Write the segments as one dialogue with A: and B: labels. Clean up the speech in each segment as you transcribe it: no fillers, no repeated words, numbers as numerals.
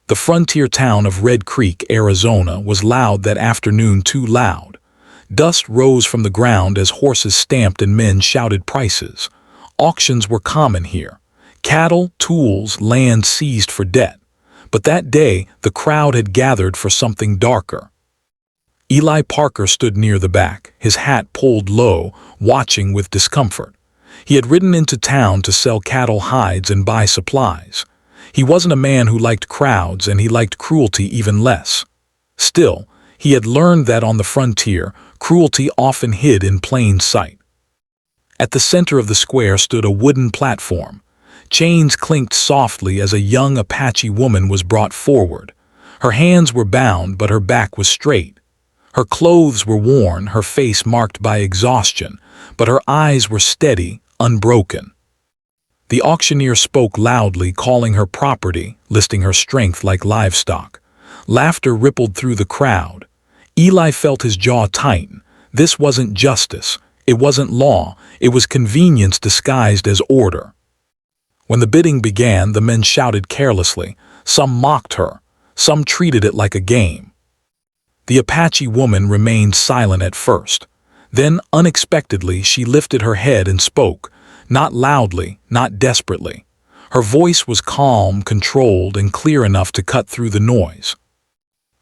A: The frontier town of Red Creek, Arizona, was loud that afternoon, too loud. Dust rose from the ground as horses stamped and men shouted prices. Auctions were common here. Cattle, tools, land seized for debt. But that day, the crowd had gathered for something darker. Eli Parker stood near the back, his hat pulled low, watching with discomfort. He had ridden into town to sell cattle hides and buy supplies. He wasn't a man who liked crowds, and he liked cruelty even less. Still, he had learned that on the frontier, cruelty often hid in plain sight. At the center of the square stood a wooden platform. Chains clinked softly as a young Apache woman was brought forward. Her hands were bound, but her back was straight. Her clothes were worn, her face marked by exhaustion, but her eyes were steady, unbroken. The auctioneer spoke loudly, calling her property, listing her strength like livestock. Laughter rippled through the crowd. Eli felt his jaw tighten. This wasn't justice. It wasn't law. It was convenience disguised as order. When the bidding began, the men shouted carelessly. Some mocked her. Some treated it like a game. The Apache woman remained silent at first. Then, unexpectedly, she lifted her head and spoke. Not loudly, not desperately. Her voice was calm, controlled, and clear enough to cut through the noise.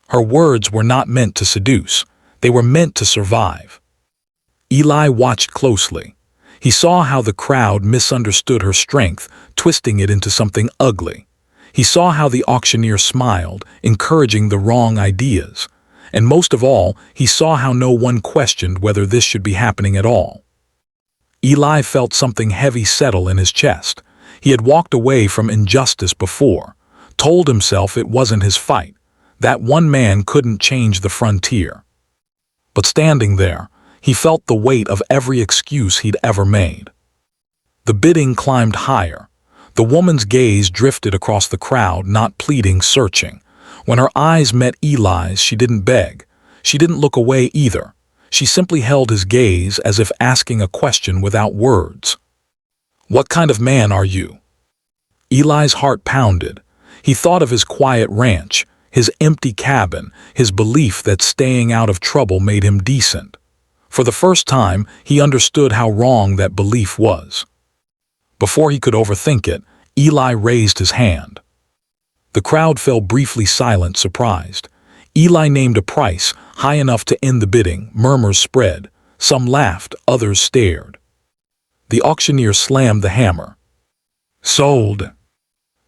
A: Her words were not meant to seduce. They were meant to survive. Eli watched closely. He saw how the crowd misunderstood her strength, twisting it into something ugly. He saw how the auctioneer smiled, encouraging the wrong ideas. And most of all, he saw how no one questioned whether this should be happening at all. Eli felt something heavy settle in his chest. He had walked away from injustice before, told himself it wasn't his fight, that one man couldn't change the frontier. But standing there, he felt the weight of every excuse he'd ever made. The bidding climbed higher. The woman's gaze drifted across the crowd, not pleading, searching. When her eyes met Eli's, she didn't beg. She didn't look away either. She simply held his gaze as if asking a question without words. What kind of man are you? Eli's heart pounded. He thought of his quiet ranch, his empty cabin, his belief that staying out of trouble made him decent. For the first time, he understood how wrong that belief was. Before he could overthink it, Eli raised his hand. The crowd fell briefly silent, surprised. Eli named a price, high enough to end the bidding. Murmurs spread. Some laughed, others stared. The auctioneer slammed the hammer. Sold.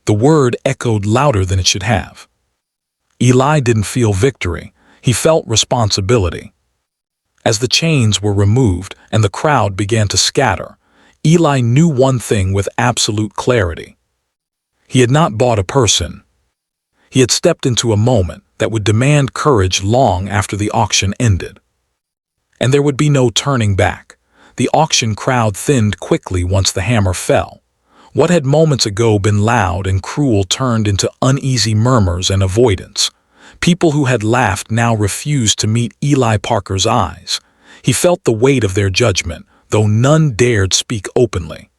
A: The word echoed louder than it should have. Eli didn't feel victory. He felt responsibility. As the chains were removed and the crowd began to scatter, Eli knew one thing with absolute clarity. He had not bought a person. He had stepped into a moment that would demand courage long after the auction ended. And there would be no turning back. The auction crowd thinned quickly once the hammer fell. What had moments ago been loud and cruel turned into uneasy murmurs and avoidance. People who had laughed now refused to meet Eli Parker's eyes. He felt the weight of their judgment, though none dared speak openly.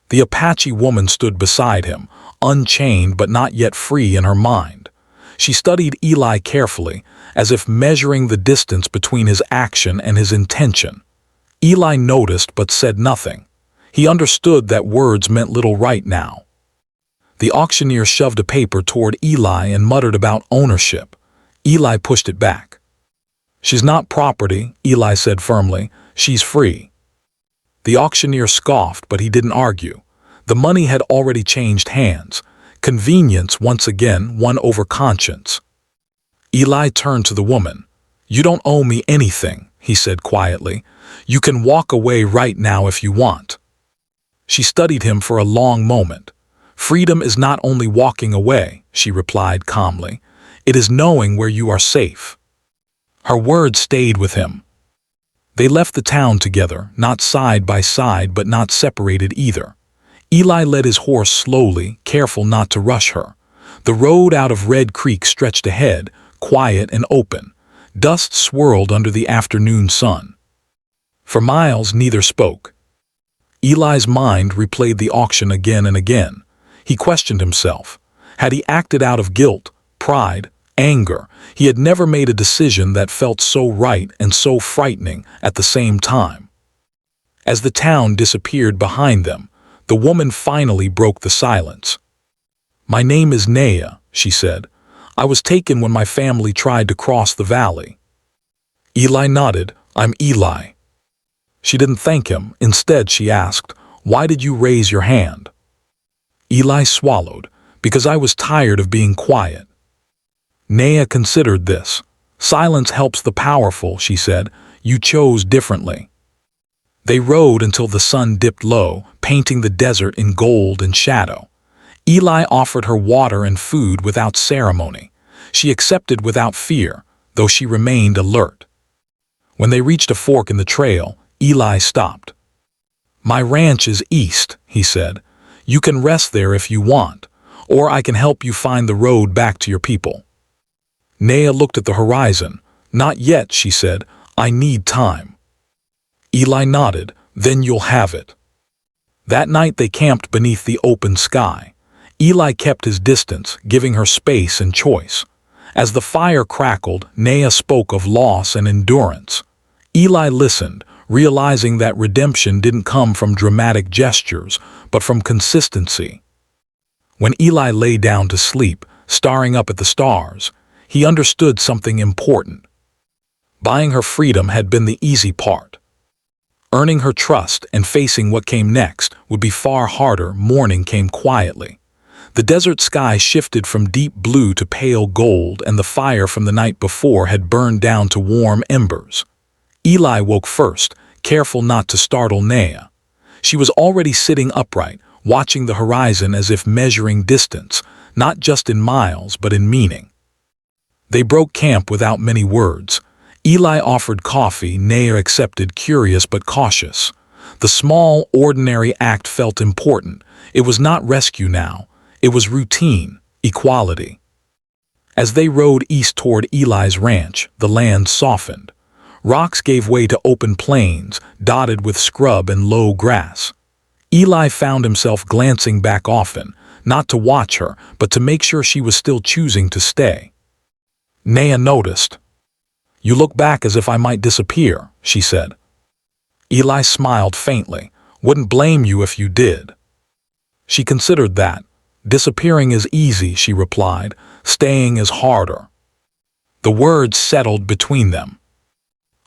A: The Apache woman stood beside him, unchained but not yet free in her mind. She studied Eli carefully, as if measuring the distance between his action and his intention. Eli noticed but said nothing. He understood that words meant little right now. The auctioneer shoved a paper toward Eli and muttered about ownership. Eli pushed it back. She's not property, Eli said firmly. She's free. The auctioneer scoffed, but he didn't argue. The money had already changed hands. Convenience once again won over conscience. Eli turned to the woman. You don't owe me anything, he said quietly. You can walk away right now if you want. She studied him for a long moment. Freedom is not only walking away, she replied calmly. It is knowing where you are safe. Her words stayed with him. They left the town together, not side by side but not separated either. Eli led his horse slowly, careful not to rush her. The road out of Red Creek stretched ahead, quiet and open. Dust swirled under the afternoon sun. For miles, neither spoke. Eli's mind replayed the auction again and again. He questioned himself. Had he acted out of guilt, pride, anger, he had never made a decision that felt so right and so frightening at the same time. As the town disappeared behind them, the woman finally broke the silence. "My name is Naya," she said. "I was taken when my family tried to cross the valley." Eli nodded. "I'm Eli." She didn't thank him. Instead, she asked, "Why did you raise your hand?" Eli swallowed. "Because I was tired of being quiet." Naya considered this. "Silence helps the powerful," she said. "You chose differently." They rode until the sun dipped low, painting the desert in gold and shadow. Eli offered her water and food without ceremony. She accepted without fear, though she remained alert. When they reached a fork in the trail, Eli stopped. "My ranch is east," he said. "You can rest there if you want, or I can help you find the road back to your people." Naya looked at the horizon. "Not yet," she said. "I need time." Eli nodded. "Then you'll have it." That night they camped beneath the open sky. Eli kept his distance, giving her space and choice. As the fire crackled, Naya spoke of loss and endurance. Eli listened, realizing that redemption didn't come from dramatic gestures, but from consistency. When Eli lay down to sleep, staring up at the stars, he understood something important. Buying her freedom had been the easy part. Earning her trust and facing what came next would be far harder. Morning came quietly. The desert sky shifted from deep blue to pale gold, and the fire from the night before had burned down to warm embers. Eli woke first, careful not to startle Naya. She was already sitting upright, watching the horizon as if measuring distance, not just in miles but in meaning. They broke camp without many words. Eli offered coffee. Naya accepted, curious but cautious. The small, ordinary act felt important. It was not rescue now. It was routine, equality. As they rode east toward Eli's ranch, the land softened. Rocks gave way to open plains, dotted with scrub and low grass. Eli found himself glancing back often, not to watch her, but to make sure she was still choosing to stay. Naya noticed. "You look back as if I might disappear," she said. Eli smiled faintly. "Wouldn't blame you if you did." She considered that. "Disappearing is easy," she replied. "Staying is harder." The words settled between them.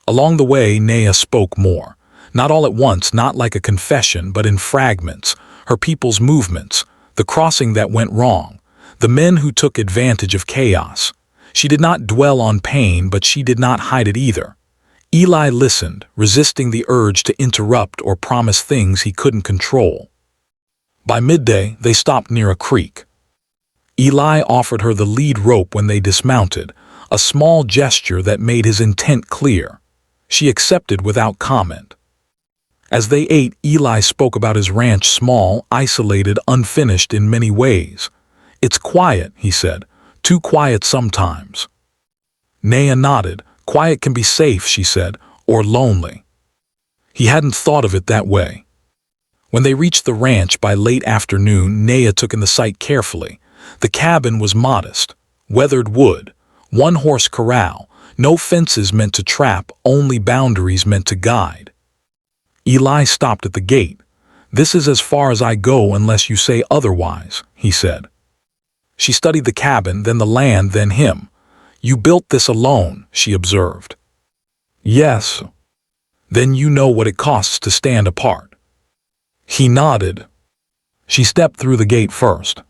A: Along the way, Naya spoke more. Not all at once, not like a confession, but in fragments. Her people's movements, the crossing that went wrong, the men who took advantage of chaos. She did not dwell on pain, but she did not hide it either. Eli listened, resisting the urge to interrupt or promise things he couldn't control. By midday, they stopped near a creek. Eli offered her the lead rope when they dismounted, a small gesture that made his intent clear. She accepted without comment. As they ate, Eli spoke about his ranch, small, isolated, unfinished in many ways. "It's quiet," he said. "Too quiet sometimes." Naya nodded. "Quiet can be safe," she said, "or lonely." He hadn't thought of it that way. When they reached the ranch by late afternoon, Naya took in the site carefully. The cabin was modest. Weathered wood, one-horse corral, no fences meant to trap, only boundaries meant to guide. Eli stopped at the gate. "This is as far as I go unless you say otherwise," he said. She studied the cabin, then the land, then him. "You built this alone," she observed. "Yes." "Then you know what it costs to stand apart." He nodded. She stepped through the gate first.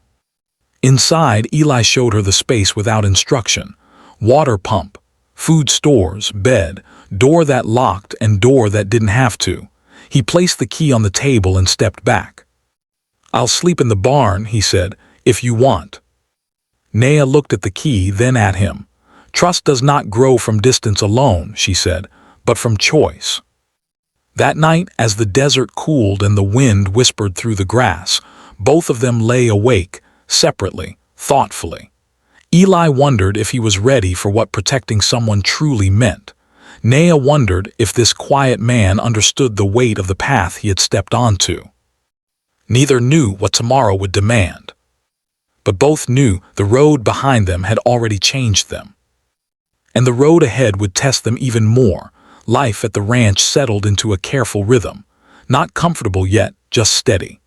A: Inside, Eli showed her the space without instruction. Water pump, food stores, bed, door that locked and door that didn't have to. He placed the key on the table and stepped back. "I'll sleep in the barn," he said, "if you want." Naya looked at the key, then at him. "Trust does not grow from distance alone," she said, "but from choice." That night, as the desert cooled and the wind whispered through the grass, both of them lay awake, separately, thoughtfully. Eli wondered if he was ready for what protecting someone truly meant. Naya wondered if this quiet man understood the weight of the path he had stepped onto. Neither knew what tomorrow would demand. but both knew the road behind them had already changed them. And the road ahead would test them even more. Life at the ranch settled into a careful rhythm, not comfortable yet, just steady.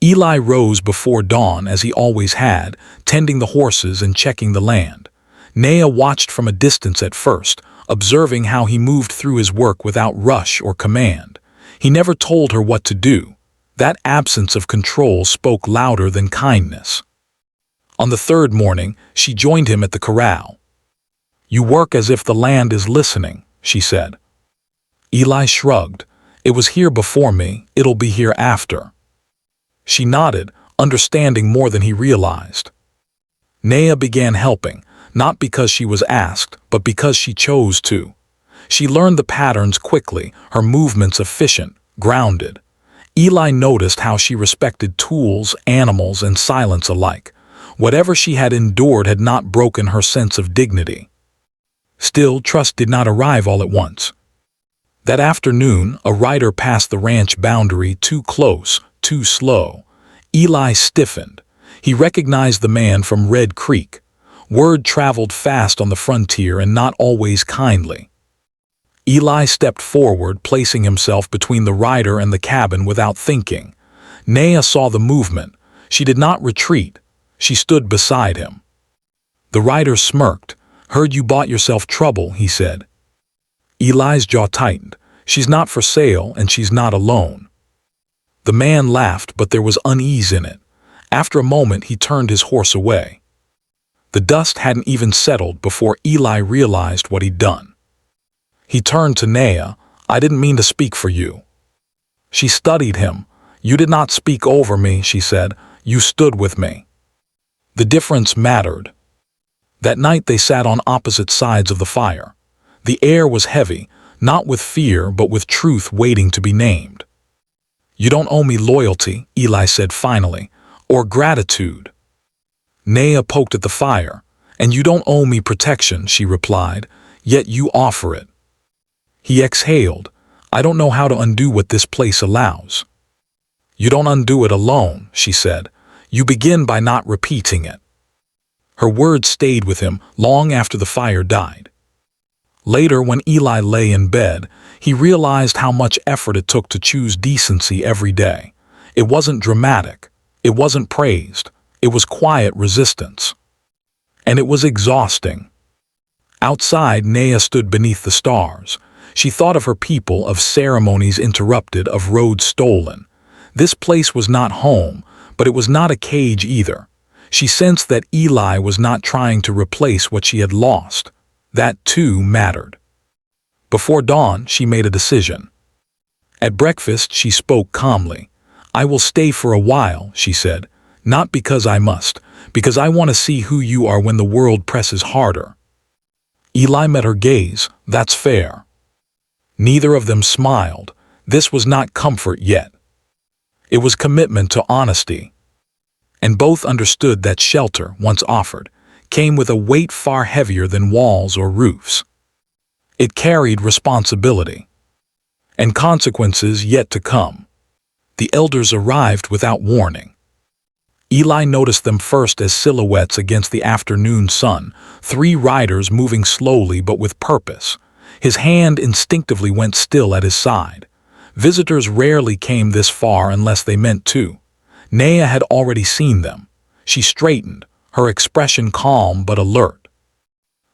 A: Eli rose before dawn as he always had, tending the horses and checking the land. Naya watched from a distance at first, observing how he moved through his work without rush or command. He never told her what to do. That absence of control spoke louder than kindness. On the third morning, she joined him at the corral. "You work as if the land is listening," she said. Eli shrugged. "It was here before me, it'll be here after." She nodded, understanding more than he realized. Naya began helping, not because she was asked, but because she chose to. She learned the patterns quickly, her movements efficient, grounded. Eli noticed how she respected tools, animals, and silence alike. Whatever she had endured had not broken her sense of dignity. Still, trust did not arrive all at once. That afternoon, a rider passed the ranch boundary too close, too slow. Eli stiffened. He recognized the man from Red Creek. Word traveled fast on the frontier and not always kindly. Eli stepped forward, placing himself between the rider and the cabin without thinking. Naya saw the movement. She did not retreat. She stood beside him. The rider smirked. "Heard you bought yourself trouble," he said. Eli's jaw tightened. "She's not for sale, and she's not alone." The man laughed, but there was unease in it. After a moment, he turned his horse away. The dust hadn't even settled before Eli realized what he'd done. He turned to Naya. "I didn't mean to speak for you." She studied him. "You did not speak over me," she said. "You stood with me." The difference mattered. That night they sat on opposite sides of the fire. The air was heavy, not with fear but with truth waiting to be named. "You don't owe me loyalty," Eli said finally, "or gratitude." Naya poked at the fire. "And you don't owe me protection," she replied, "yet you offer it." He exhaled. "I don't know how to undo what this place allows." "You don't undo it alone," she said. "You begin by not repeating it." Her words stayed with him long after the fire died. Later, when Eli lay in bed, he realized how much effort it took to choose decency every day. It wasn't dramatic. It wasn't praised. It was quiet resistance. And it was exhausting. Outside, Naya stood beneath the stars. She thought of her people, of ceremonies interrupted, of roads stolen. This place was not home, but it was not a cage either. She sensed that Eli was not trying to replace what she had lost. That, too, mattered. Before dawn, she made a decision. At breakfast, she spoke calmly. "I will stay for a while," she said, "not because I must, because I want to see who you are when the world presses harder." Eli met her gaze. "That's fair." Neither of them smiled. This was not comfort yet. It was commitment to honesty. And both understood that shelter, once offered, came with a weight far heavier than walls or roofs. It carried responsibility. And consequences yet to come. The elders arrived without warning. Eli noticed them first as silhouettes against the afternoon sun, 3 riders moving slowly but with purpose. His hand instinctively went still at his side. Visitors rarely came this far unless they meant to. Naya had already seen them. She straightened, her expression calm but alert.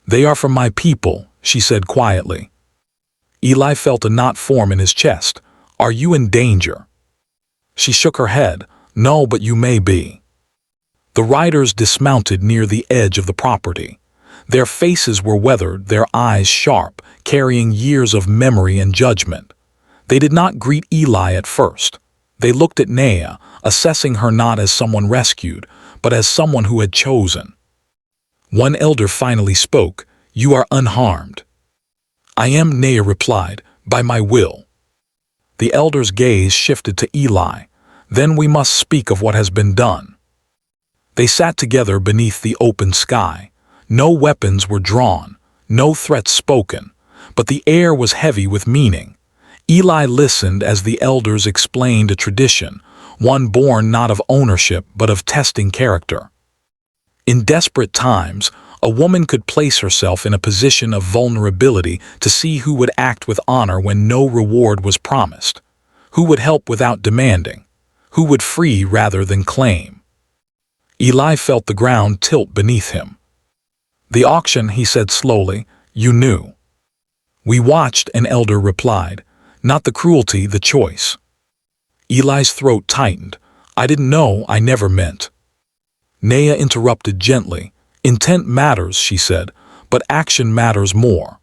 A: "They are from my people," she said quietly. Eli felt a knot form in his chest. "Are you in danger?" She shook her head. "No, but you may be." The riders dismounted near the edge of the property. Their faces were weathered, their eyes sharp, carrying years of memory and judgment. They did not greet Eli at first. They looked at Naya, assessing her not as someone rescued, but as someone who had chosen. One elder finally spoke. "You are unharmed." "I am," Naya replied, "by my will." The elder's gaze shifted to Eli. "Then we must speak of what has been done." They sat together beneath the open sky. No weapons were drawn, no threats spoken, but the air was heavy with meaning. Eli listened as the elders explained a tradition, one born not of ownership but of testing character. In desperate times, a woman could place herself in a position of vulnerability to see who would act with honor when no reward was promised, who would help without demanding, who would free rather than claim. Eli felt the ground tilt beneath him. "The auction," he said slowly, "you knew." "We watched," an elder replied. "Not the cruelty, the choice." Eli's throat tightened. "I didn't know, I never meant." Naya interrupted gently. "Intent matters," she said, "but action matters more."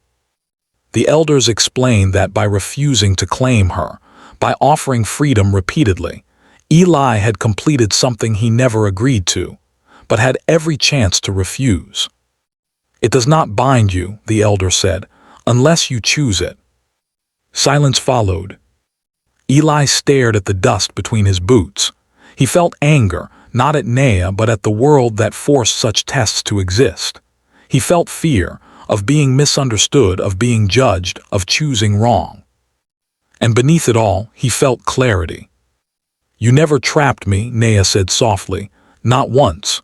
A: The elders explained that by refusing to claim her, by offering freedom repeatedly, Eli had completed something he never agreed to, but had every chance to refuse. "It does not bind you," the elder said, "unless you choose it." Silence followed. Eli stared at the dust between his boots. He felt anger, not at Naya but at the world that forced such tests to exist. He felt fear, of being misunderstood, of being judged, of choosing wrong. And beneath it all, he felt clarity. "You never trapped me," Naya said softly, "not once."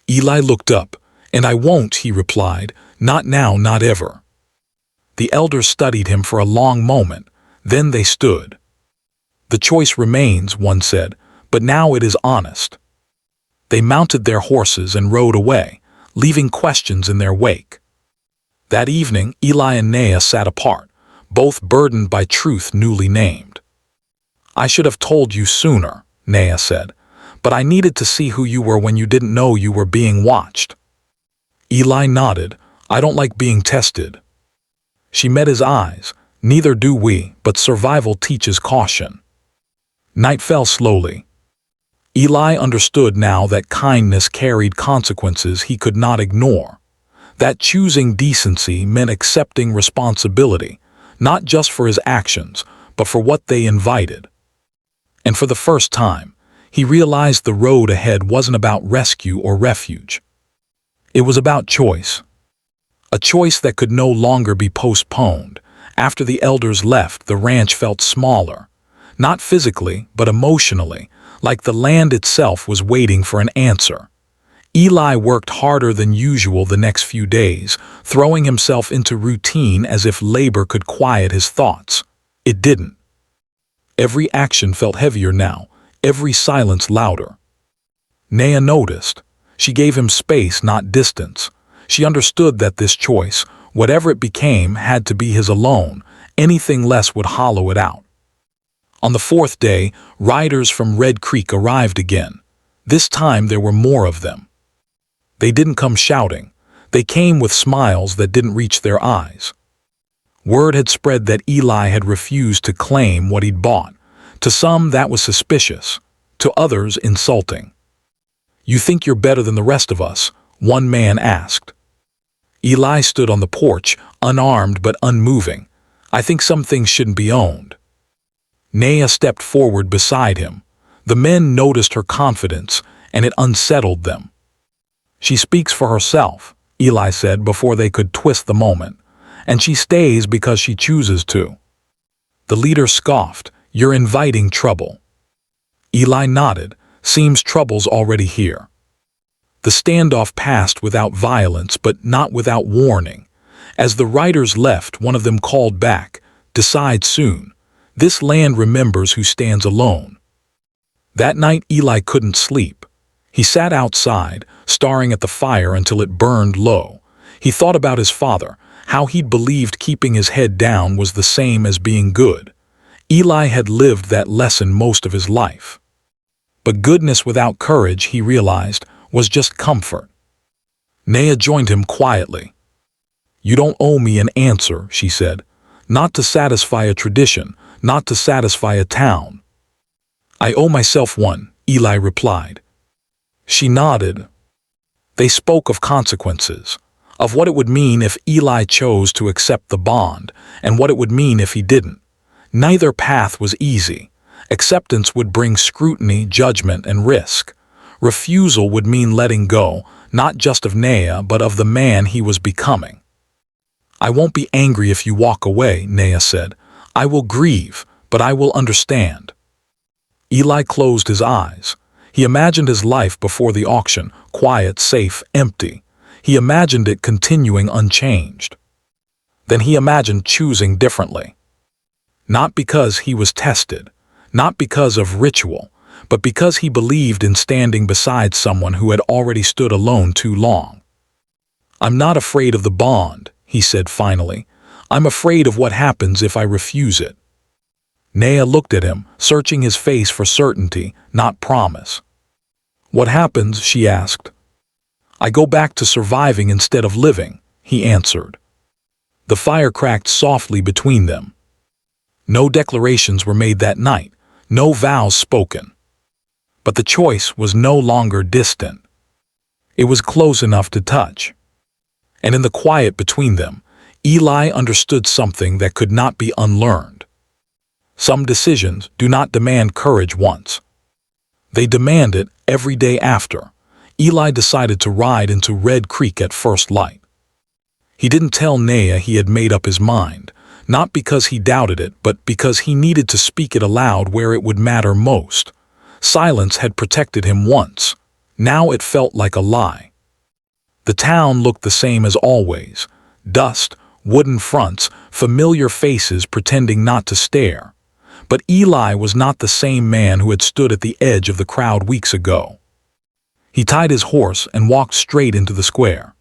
A: Eli looked up. "And I won't," he replied, "not now, not ever." The elders studied him for a long moment, then they stood. "The choice remains," one said, "but now it is honest." They mounted their horses and rode away, leaving questions in their wake. That evening, Eli and Naya sat apart, both burdened by truth newly named. "I should have told you sooner," Naya said, "but I needed to see who you were when you didn't know you were being watched." Eli nodded. "I don't like being tested." She met his eyes. "Neither do we, but survival teaches caution." Night fell slowly. Eli understood now that kindness carried consequences he could not ignore, that choosing decency meant accepting responsibility, not just for his actions, but for what they invited. And for the first time, he realized the road ahead wasn't about rescue or refuge. It was about choice. A choice that could no longer be postponed. After the elders left, the ranch felt smaller, not physically, but emotionally, like the land itself was waiting for an answer. Eli worked harder than usual the next few days, throwing himself into routine as if labor could quiet his thoughts. It didn't. Every action felt heavier now, every silence louder. Naya noticed. She gave him space, not distance. She understood that this choice, whatever it became, had to be his alone. Anything less would hollow it out. On the fourth day, riders from Red Creek arrived again. This time there were more of them. They didn't come shouting. They came with smiles that didn't reach their eyes. Word had spread that Eli had refused to claim what he'd bought. To some, that was suspicious. To others, insulting. "You think you're better than the rest of us?" one man asked. Eli stood on the porch, unarmed but unmoving. "I think some things shouldn't be owned." Naya stepped forward beside him. The men noticed her confidence, and it unsettled them. "She speaks for herself," Eli said before they could twist the moment, "and she stays because she chooses to." The leader scoffed. "You're inviting trouble." Eli nodded. "Seems trouble's already here." The standoff passed without violence, but not without warning. As the riders left, one of them called back, "Decide soon. This land remembers who stands alone." That night Eli couldn't sleep. He sat outside, staring at the fire until it burned low. He thought about his father, how he'd believed keeping his head down was the same as being good. Eli had lived that lesson most of his life. But goodness without courage, he realized, was just comfort. Naya joined him quietly. "You don't owe me an answer," she said. "Not to satisfy a tradition, not to satisfy a town." "I owe myself one," Eli replied. She nodded. They spoke of consequences, of what it would mean if Eli chose to accept the bond, and what it would mean if he didn't. Neither path was easy. Acceptance would bring scrutiny, judgment, and risk. Refusal would mean letting go, not just of Naya, but of the man he was becoming. "I won't be angry if you walk away," Naya said. "I will grieve, but I will understand." Eli closed his eyes. He imagined his life before the auction, quiet, safe, empty. He imagined it continuing unchanged. Then he imagined choosing differently. Not because he was tested, not because of ritual, but because he believed in standing beside someone who had already stood alone too long. "I'm not afraid of the bond," he said finally. "I'm afraid of what happens if I refuse it." Naya looked at him, searching his face for certainty, not promise. "What happens?" she asked. "I go back to surviving instead of living," he answered. The fire cracked softly between them. No declarations were made that night, no vows spoken. But the choice was no longer distant. It was close enough to touch. And in the quiet between them, Eli understood something that could not be unlearned. Some decisions do not demand courage once. They demand it every day after. Eli decided to ride into Red Creek at first light. He didn't tell Naya he had made up his mind, not because he doubted it, but because he needed to speak it aloud where it would matter most. Silence had protected him once. Now it felt like a lie. The town looked the same as always. Dust, wooden fronts, familiar faces pretending not to stare. But Eli was not the same man who had stood at the edge of the crowd weeks ago. He tied his horse and walked straight into the square.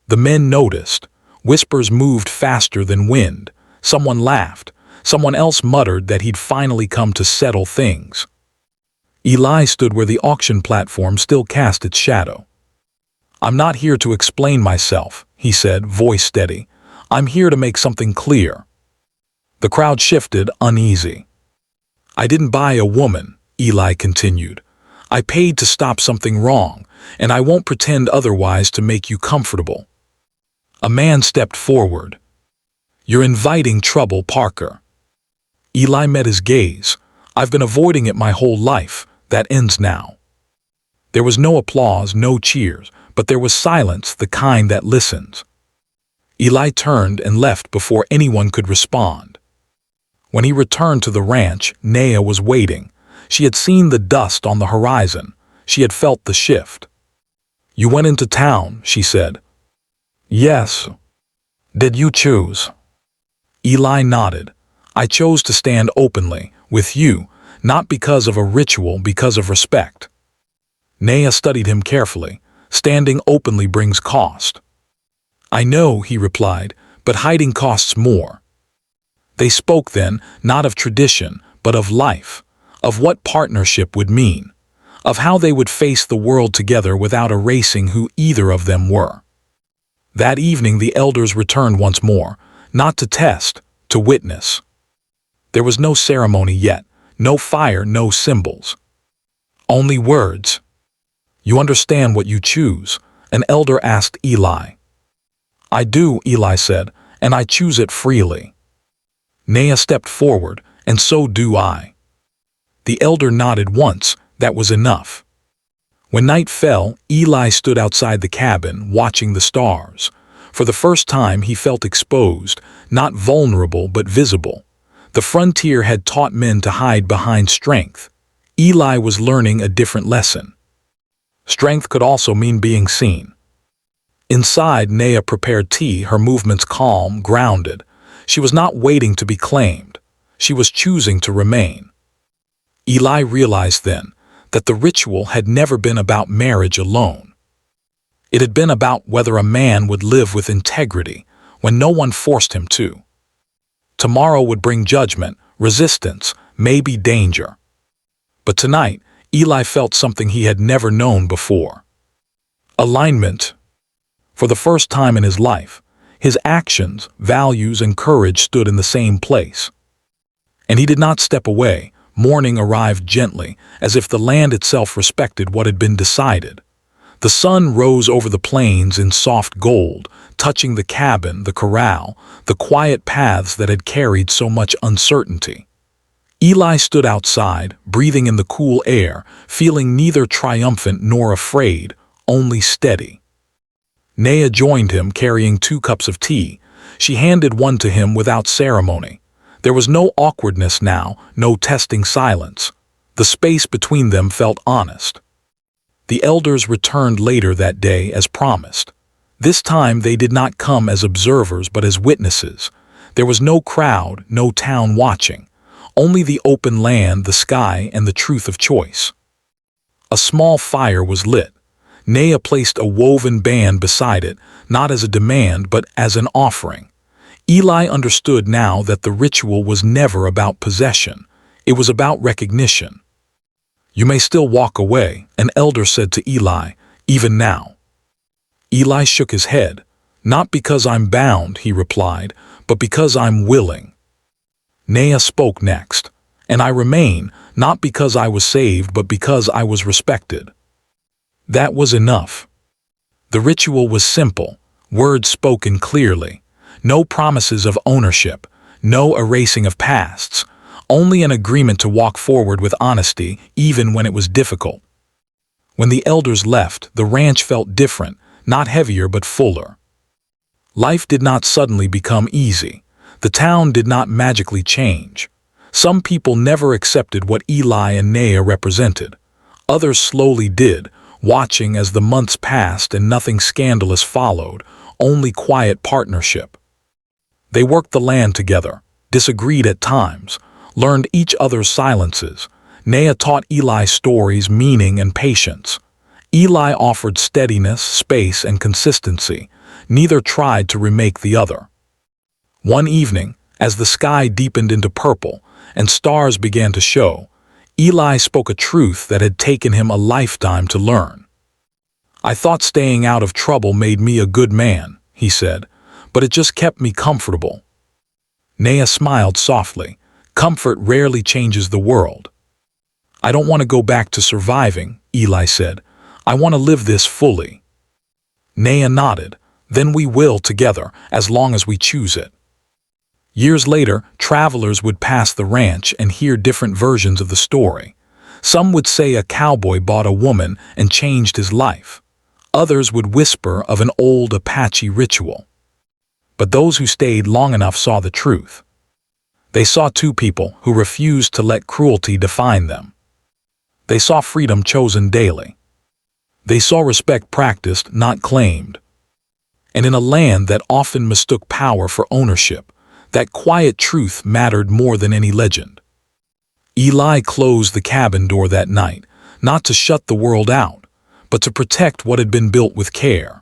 A: The men noticed. Whispers moved faster than wind. Someone laughed. Someone else muttered that he'd finally come to settle things. Eli stood where the auction platform still cast its shadow. "I'm not here to explain myself," he said, voice steady. "I'm here to make something clear." The crowd shifted, uneasy. "I didn't buy a woman," Eli continued. "I paid to stop something wrong, and I won't pretend otherwise to make you comfortable." A man stepped forward. "You're inviting trouble, Parker." Eli met his gaze. "I've been avoiding it my whole life. That ends now." There was no applause, no cheers, but there was silence, the kind that listens. Eli turned and left before anyone could respond. When he returned to the ranch, Naya was waiting. She had seen the dust on the horizon. She had felt the shift. "You went into town," she said. "Yes." "Did you choose?" Eli nodded. "I chose to stand openly, with you, not because of a ritual, because of respect." Naya studied him carefully. "Standing openly brings cost." "I know," he replied, "but hiding costs more." They spoke then, not of tradition, but of life, of what partnership would mean, of how they would face the world together without erasing who either of them were. That evening the elders returned once more, not to test, to witness. There was no ceremony yet, no fire, no symbols. Only words. "You understand what you choose?" an elder asked Eli. "I do," Eli said, "and I choose it freely." Naya stepped forward, "And so do I." The elder nodded once. That was enough. When night fell, Eli stood outside the cabin, watching the stars. For the first time he felt exposed, not vulnerable but visible. The frontier had taught men to hide behind strength. Eli was learning a different lesson. Strength could also mean being seen. Inside, Naya prepared tea, her movements calm, grounded. She was not waiting to be claimed. She was choosing to remain. Eli realized then that the ritual had never been about marriage alone. It had been about whether a man would live with integrity when no one forced him to. Tomorrow would bring judgment, resistance, maybe danger. But tonight, Eli felt something he had never known before. Alignment. For the first time in his life, his actions, values, and courage stood in the same place. And he did not step away. Morning arrived gently, as if the land itself respected what had been decided. The sun rose over the plains in soft gold, touching the cabin, the corral, the quiet paths that had carried so much uncertainty. Eli stood outside, breathing in the cool air, feeling neither triumphant nor afraid, only steady. Naya joined him, carrying 2 cups of tea. She handed one to him without ceremony. There was no awkwardness now, no testing silence. The space between them felt honest. The elders returned later that day as promised. This time they did not come as observers but as witnesses. There was no crowd, no town watching. Only the open land, the sky, and the truth of choice. A small fire was lit. Nea placed a woven band beside it, not as a demand but as an offering. Eli understood now that the ritual was never about possession. It was about recognition. "You may still walk away," an elder said to Eli, "even now." Eli shook his head. "Not because I'm bound," he replied, "but because I'm willing." Nea spoke next. "And I remain, not because I was saved, but because I was respected." That was enough. The ritual was simple, words spoken clearly. No promises of ownership, no erasing of pasts, only an agreement to walk forward with honesty, even when it was difficult. When the elders left, the ranch felt different, not heavier but fuller. Life did not suddenly become easy. The town did not magically change. Some people never accepted what Eli and Nea represented. Others slowly did, watching as the months passed and nothing scandalous followed, only quiet partnership. They worked the land together, disagreed at times, learned each other's silences. Nea taught Eli stories, meaning, and patience. Eli offered steadiness, space, and consistency. Neither tried to remake the other. One evening, as the sky deepened into purple and stars began to show, Eli spoke a truth that had taken him a lifetime to learn. "I thought staying out of trouble made me a good man," he said, "but it just kept me comfortable." Nea smiled softly. "Comfort rarely changes the world." "I don't want to go back to surviving," Eli said. "I want to live this fully." Nea nodded. "Then we will together, as long as we choose it." Years later, travelers would pass the ranch and hear different versions of the story. Some would say a cowboy bought a woman and changed his life. Others would whisper of an old Apache ritual. But those who stayed long enough saw the truth. They saw two people who refused to let cruelty define them. They saw freedom chosen daily. They saw respect practiced, not claimed. And in a land that often mistook power for ownership, that quiet truth mattered more than any legend. Eli closed the cabin door that night, not to shut the world out, but to protect what had been built with care.